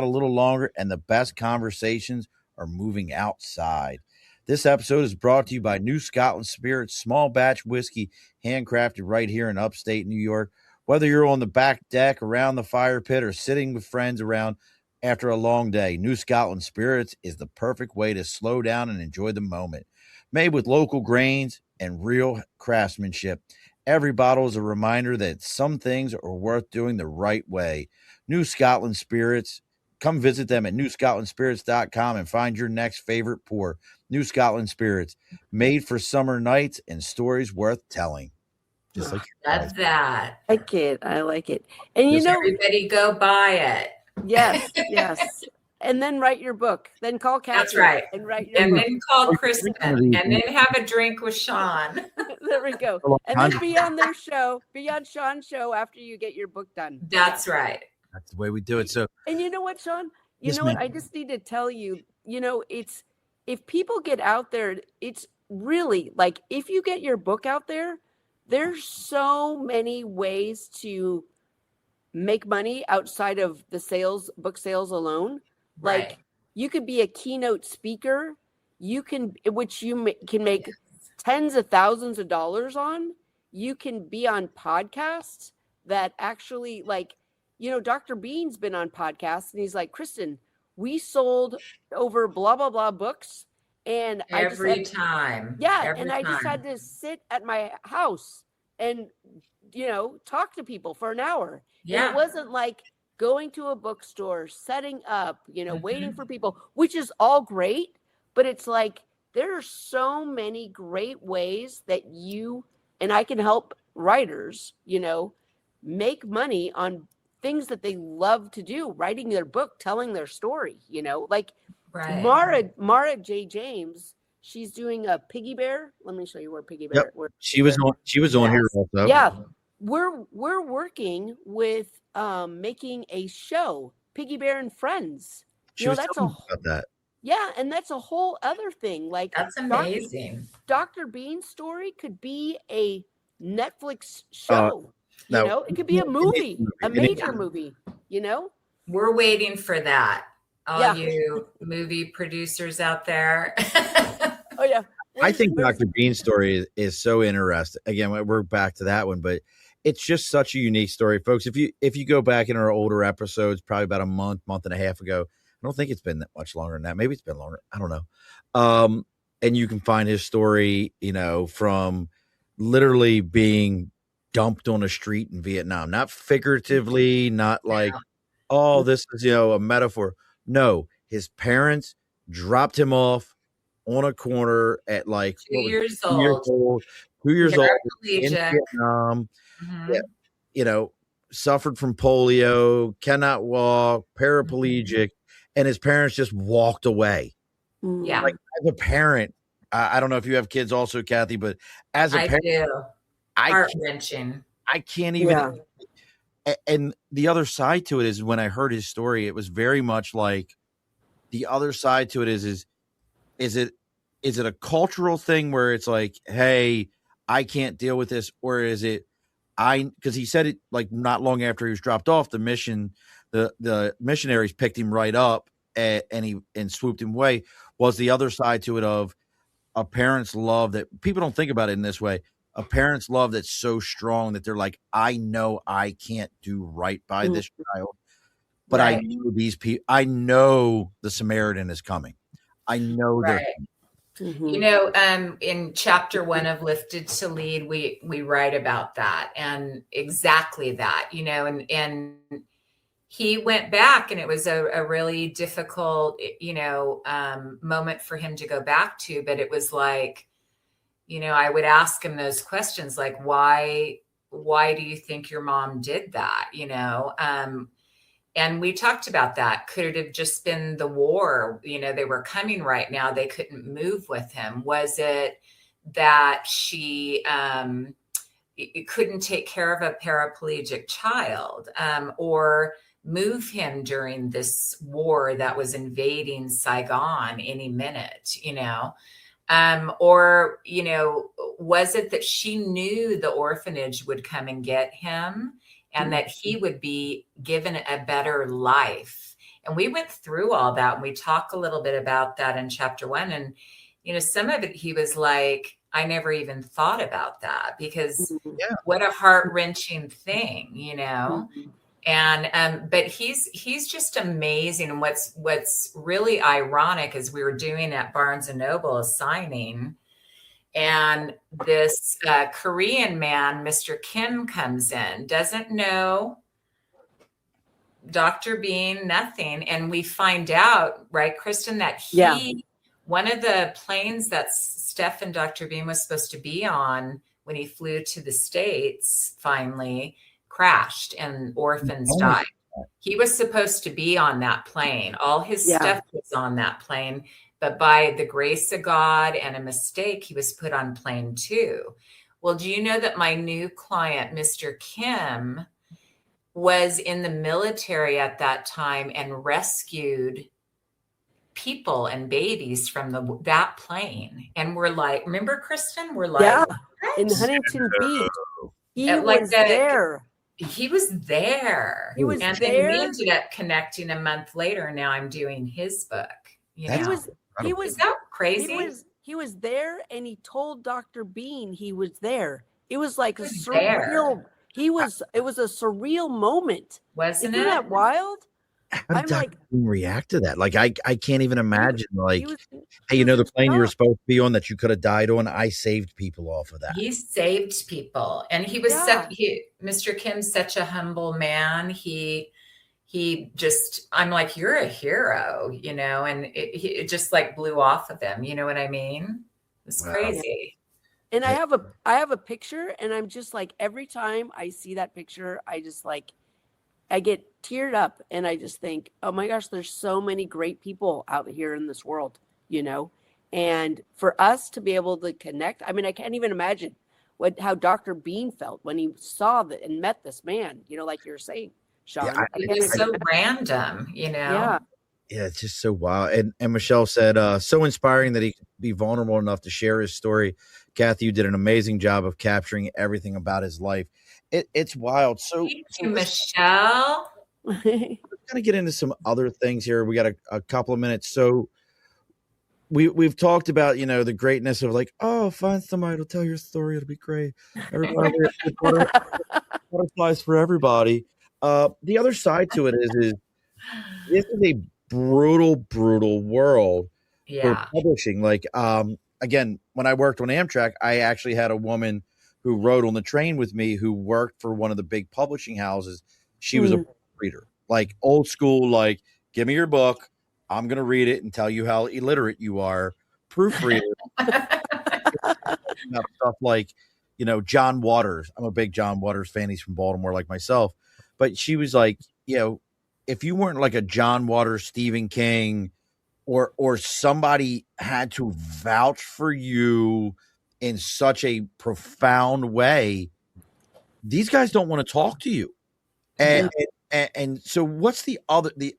a little longer, and the best conversations are moving outside. This episode is brought to you by New Scotland Spirits, small batch whiskey, handcrafted right here in upstate New York. Whether you're on the back deck, around the fire pit, or sitting with friends around after a long day, New Scotland Spirits is the perfect way to slow down and enjoy the moment. made with local grains and real craftsmanship. Every bottle is a reminder that some things are worth doing the right way. New Scotland Spirits. Come visit them at newscotlandspirits.com and find your next favorite pour. New Scotland Spirits, made for summer nights and stories worth telling. Just like Love that. I like it. I like it. And you Just know, Everybody go buy it. yes, yes. And then write your book. Then call Kathy. That's right. And write your And book. then call Kristen and then have a drink with Sean. There we go. And then be on their show, be on Sean's show after you get your book done. That's right. That's the way we do it. So, and you know what, Sean? You Yes, know what? ma'am. I just need to tell you, it's if people get out there, it's really like if you get your book out there, there's so many ways to make money outside of the book sales alone. Right. Like you could be a keynote speaker, which you can make tens of thousands of dollars on. You can be on podcasts that actually Dr. Bean's been on podcasts and he's like, Kristin, we sold over blah, blah, blah books. And every time. I just had to sit at my house and, talk to people for an hour. Yeah. And it wasn't like going to a bookstore, setting up, waiting for people, which is all great. But it's like, there are so many great ways that and I can help writers, make money on things that they love to do, writing their book, telling their story, Right. Mara J. James, she's doing a Piggy Bear. Let me show you where Piggy Bear. Yep. She was on here also. Yeah. We're working with making a show, Piggy Bear and Friends. She was telling me about that. Yeah, and that's a whole other thing. Like that's amazing. Dr. Bean's story could be a Netflix show. It could be a movie, a major movie, We're waiting for that. All you movie producers out there. Oh, yeah. I think Dr. Bean's story is so interesting. Again, we're back to that one, but it's just such a unique story, folks. If you go back in our older episodes, probably about a month and a half ago, I don't think it's been that much longer than that. Maybe it's been longer. I don't know. And you can find his story, from literally being dumped on a street in Vietnam, not figuratively, not like, oh, this is, a metaphor. No, his parents dropped him off on a corner at like 2 years old. 2 years old in Paraplegic. Vietnam. Mhm. Suffered from polio, cannot walk, paraplegic, and his parents just walked away. Yeah. Like as a parent, I don't know if you have kids also, Kathy, but as a parent, do. I Heart-wrenching. can't even. And the other side to it is when I heard his story, it was very much like the other side to it is it a cultural thing where it's like, hey, I can't deal with this, or is it because he said it like not long after he was dropped off, the missionaries picked him right up and swooped him away. Was the other side to it of a parent's love that people don't think about it in this way. A parent's love that's so strong that they're like, I know I can't do right by this child, but I know these people. I know the Samaritan is coming. I know that. In chapter 1 of Lifted to Lead, we write about that and exactly that, and he went back and it was a really difficult, moment for him to go back to, but it was like, I would ask him those questions like, why do you think your mom did that? And we talked about that. Could it have just been the war? They were coming right now. They couldn't move with him. Was it that she couldn't take care of a paraplegic child or move him during this war that was invading Saigon any minute, or, was it that she knew the orphanage would come and get him and that he would be given a better life? And we went through all that and we talk a little bit about that in chapter 1. And, some of it, he was like, I never even thought about that because what a heart-wrenching thing, And, but he's just amazing. And what's really ironic is we were doing at Barnes and Noble a signing And this Korean man, Mr. Kim, comes in, doesn't know Dr. Bean, nothing. And we find out, right, Kristin, that one of the planes that Steph and Dr. Bean was supposed to be on when he flew to the States finally crashed and orphans died. He was supposed to be on that plane. All his stuff was on that plane. But by the grace of God and a mistake, he was put on plane 2. Well, do you know that my new client, Mr. Kim, was in the military at that time and rescued people and babies from that plane? And we're like, remember, Kristin? We're like, in Huntington Beach. He like was there. He was there. He was and there. then we ended up connecting a month later. Now I'm doing his book. You know? He was Is that crazy? He was there, and he told Dr. Bean he was there. It was like a surreal. It was a surreal moment, wasn't it? Isn't that wild? How did Dr. Bean react to that? Like, I can't even imagine. Like, hey, you know, the plane you were supposed to be on that you could have died on. I saved people off of that. He saved people, and he was Mr. Kim's such a humble man. He just, I'm like, you're a hero, you know, and it just like blew off of him. You know what I mean? It's crazy. And I have a picture, and I'm just like, every time I see that picture, I just like, I get teared up, and I just think, oh my gosh, there's so many great people out here in this world, you know, and for us to be able to connect, I mean, I can't even imagine how Dr. Bean felt when he saw that and met this man, you know, like you're saying, Sean. It was so random, you know? Yeah, it's just so wild. And Michelle said, so inspiring that he could be vulnerable enough to share his story. Kathy, you did an amazing job of capturing everything about his life. It's wild. So, thank you, Michelle. We're going to get into some other things here. We got a couple of minutes. So we've talked about, you know, the greatness of like, oh, find somebody to tell your story. It'll be great. Everybody, butterflies for everybody. The other side to it is this is a brutal world for publishing. Like, again, when I worked on Amtrak, I actually had a woman who rode on the train with me who worked for one of the big publishing houses. She was a reader, like old school, like, give me your book. I'm going to read it and tell you how illiterate you are. Proofreader. Stuff like, you know, John Waters. I'm a big John Waters fan. He's from Baltimore like myself. But she was like, you know, if you weren't like a John Waters, Stephen King, or somebody had to vouch for you in such a profound way, these guys don't want to talk to you. And so what's the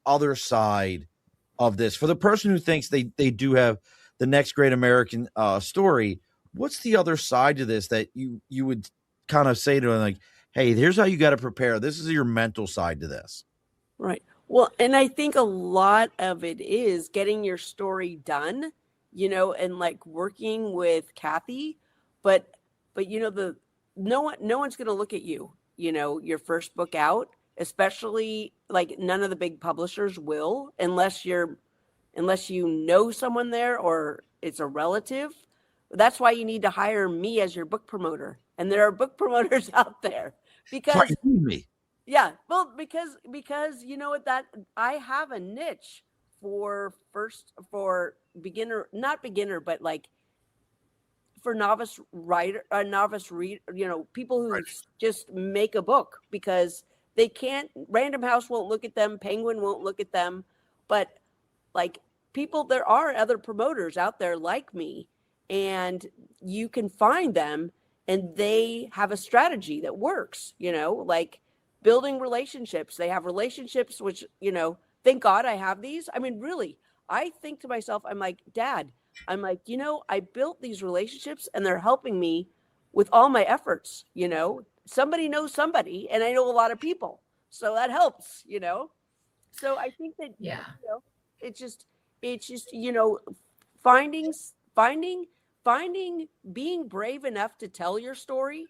other side of this for the person who thinks they do have the next great American story? What's the other side to this that you would kind of say to them, like, hey, here's how you got to prepare. This is your mental side to this. Right. Well, and I think a lot of it is getting your story done, you know, and like working with Kathy, but you know, no one's going to look at you, you know, your first book out, especially like none of the big publishers will, unless you know someone there or it's a relative. That's why you need to hire me as your book promoter. And there are book promoters out there because because you know what, that I have a niche for beginner, not beginner, but like for novice reader, you know, people who just make a book because they can't, Random House won't look at them, Penguin won't look at them, but like people, there are other promoters out there like me, and you can find them and they have a strategy that works, you know, like building relationships. They have relationships, which, you know, thank God I have these. I mean, really, I think to myself, I'm like, Dad, I'm like, you know, I built these relationships and they're helping me with all my efforts, you know, somebody knows somebody and I know a lot of people. So that helps, you know? So I think that, you know, it's just, you know, being brave enough to tell your story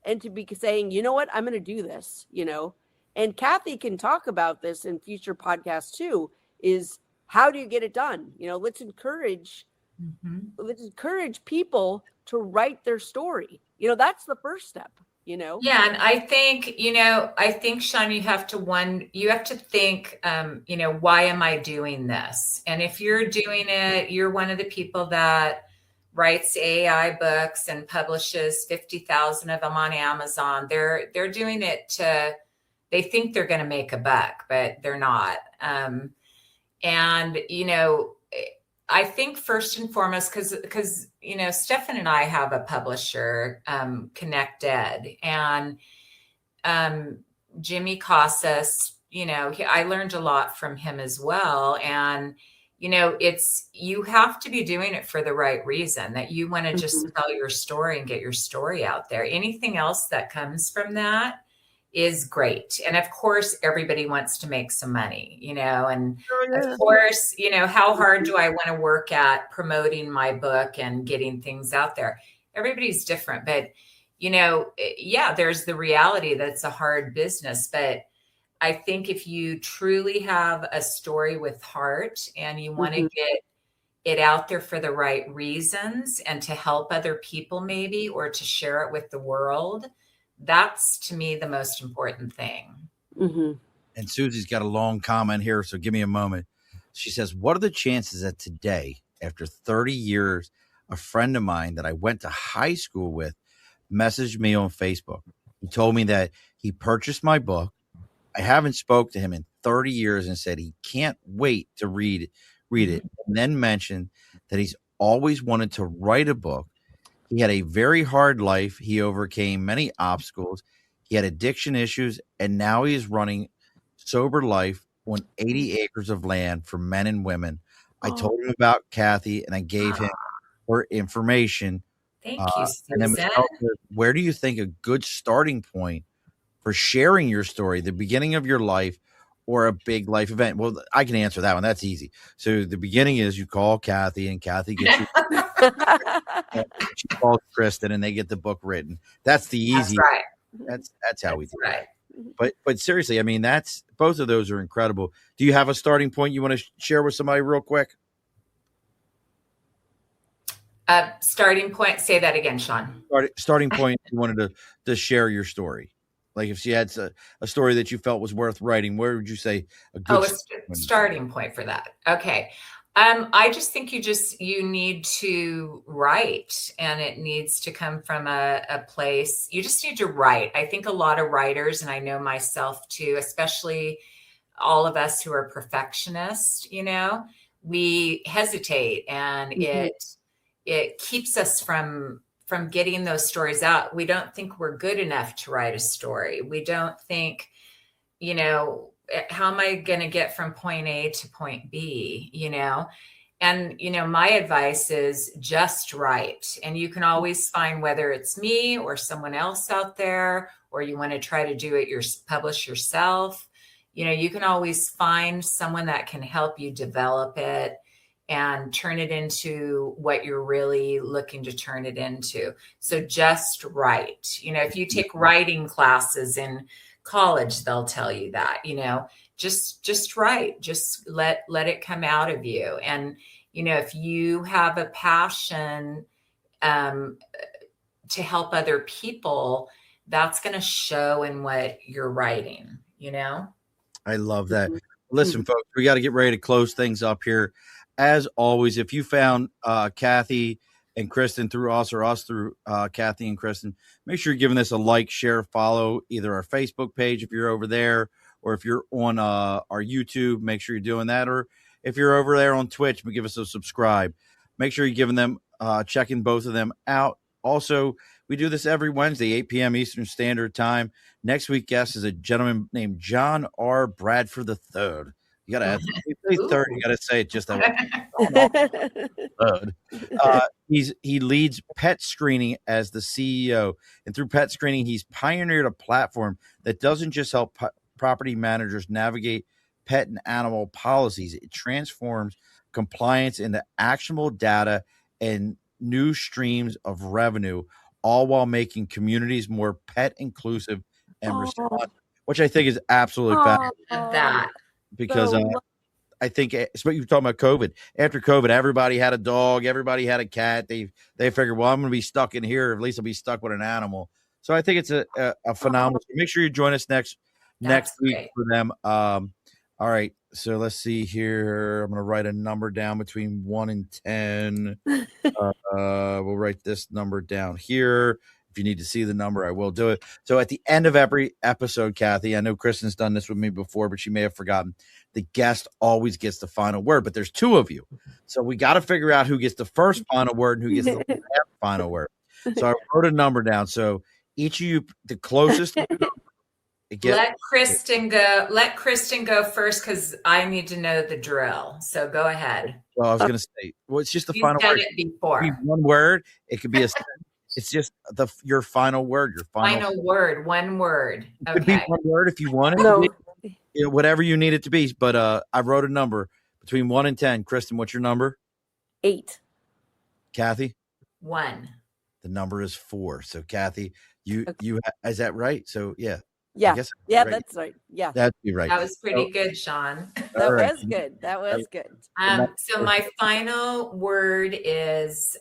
and to be saying, you know what, I'm going to do this, you know, and Kathy can talk about this in future podcasts too, is how do you get it done? You know, let's encourage people to write their story. You know, that's the first step, you know? Yeah. And I think, Sean, you have to think, why am I doing this? And if you're doing it, you're one of the people that writes AI books and publishes 50,000 of them on Amazon. They're doing it they think they're going to make a buck, but they're not. And, I think first and foremost, because Stefan and I have a publisher, Connected, and Jimmy Casas, I learned a lot from him as well. And, you have to be doing it for the right reason, that you want to just tell your story and get your story out there. Anything else that comes from that is great. And of course, everybody wants to make some money, and of course, how hard do I want to work at promoting my book and getting things out there? Everybody's different, but, there's the reality that it's a hard business. But I think if you truly have a story with heart and you want to get it out there for the right reasons and to help other people maybe, or to share it with the world, that's to me the most important thing. And Susie's got a long comment here, so give me a moment. She says, what are the chances that today, after 30 years, a friend of mine that I went to high school with messaged me on Facebook? He told me that he purchased my book. I haven't spoke to him in 30 years and said he can't wait to read it, and then mentioned that he's always wanted to write a book. He had a very hard life. He overcame many obstacles. He had addiction issues, and now he is running sober life on 80 acres of land for men and women. I told him about Kathy, and I gave him her information. Thank you, and then Susan. where do you think a good starting point for sharing your story, the beginning of your life or a big life event? Well, I can answer that one. That's easy. So the beginning is you call Kathy, and Kathy gets you. She calls Kristin, and they get the book written. That's the easy. That's right. That's how we do Right. it. But seriously, I mean, that's both of those are incredible. Do you have a starting point you want to share with somebody real quick? Starting point. Say that again, Sean. Starting point. You wanted to share your story. Like if she had a story that you felt was worth writing, where would you say a good starting point for that? Okay. I just think you need to write, and it needs to come from a place. You just need to write. I think a lot of writers, and I know myself too, especially all of us who are perfectionists, we hesitate, and it keeps us from getting those stories out. We don't think we're good enough to write a story. We don't think, how am I going to get from point A to point B, And, my advice is just write. And you can always find, whether it's me or someone else out there, or you want to try to do it, publish yourself, you can always find someone that can help you develop it and turn it into what you're really looking to turn it into. So just write. If you take writing classes in college, they'll tell you that, just write, just let it come out of you. And, if you have a passion to help other people, that's going to show in what you're writing, I love that. Listen, folks, we got to get ready to close things up here. As always, if you found Kathy and Kristin through us, or us through Kathy and Kristin, make sure you're giving this a like, share, follow, either our Facebook page if you're over there, or if you're on our YouTube, make sure you're doing that. Or if you're over there on Twitch, give us a subscribe. Make sure you're giving them, checking both of them out. Also, we do this every Wednesday, 8 p.m. Eastern Standard Time. Next week's guest is a gentleman named John R. Bradford III. You got to add third. You got to say it just that way. He leads Pet Screening as the CEO, and through Pet Screening, he's pioneered a platform that doesn't just help property managers navigate pet and animal policies. It transforms compliance into actionable data and new streams of revenue, all while making communities more pet inclusive and responsive, which I think is absolutely fabulous. That. Because I think, especially you're talking about COVID. After COVID, everybody had a dog, everybody had a cat. They figured, well, I'm going to be stuck in here. At least I'll be stuck with an animal. So I think it's a phenomenal. Make sure you join us next week great. for them. All right. So let's see here. I'm going to write a number down between 1 and 10. We'll write this number down here. If you need to see the number, I will do it. So at the end of every episode, Kathy, I know Kristin's done this with me before, but she may have forgotten. The guest always gets the final word, but there's two of you. So we got to figure out who gets the first final word and who gets the last final word. So I wrote a number down. So each of you, the closest. Let Kristin go. Let Kristin go first because I need to know the drill. So go ahead. Well, I was going to say, well, it's just the You've final done word. it before. It could be one word. It could be a. It's just your final word. Your final word. One word. It could be one word if you want it. No. Whatever you need it to be. But I wrote a number between 1 and 10. Kristin, what's your number? 8. Kathy? 1. The number is 4. So Kathy, you is that right? So yeah. Yeah. I guess right. That's right. Yeah. That'd be right. That was pretty good, Sean. That was good. That was good. So my final word is,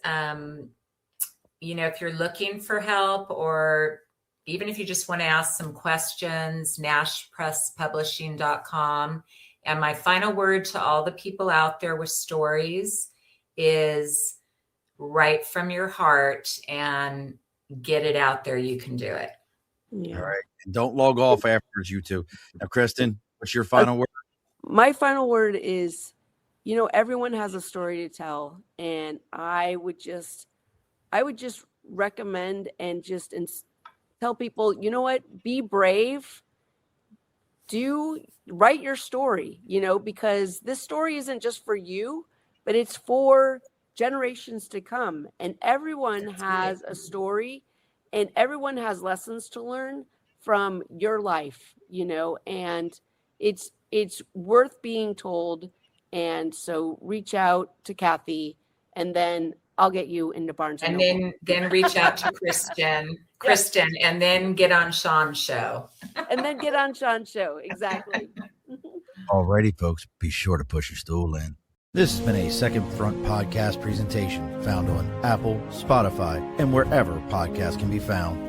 if you're looking for help or even if you just want to ask some questions, nashpresspublishing.com. And my final word to all the people out there with stories is write from your heart and get it out there. You can do it. Yeah. All right. And don't log off afterwards, you two. Now, Kristin, what's your final word? My final word is, everyone has a story to tell. And I would just recommend and just tell people, you know what, be brave. Write your story, because this story isn't just for you, but it's for generations to come. And everyone has a story and everyone has lessons to learn from your life, and it's worth being told. And so reach out to Kathy and then I'll get you into Barnes and Noble. Then reach out to Kristin, and then get on Sean's show. Exactly. Alrighty, folks, be sure to push your stool in. This has been a Second Front podcast presentation found on Apple, Spotify, and wherever podcasts can be found.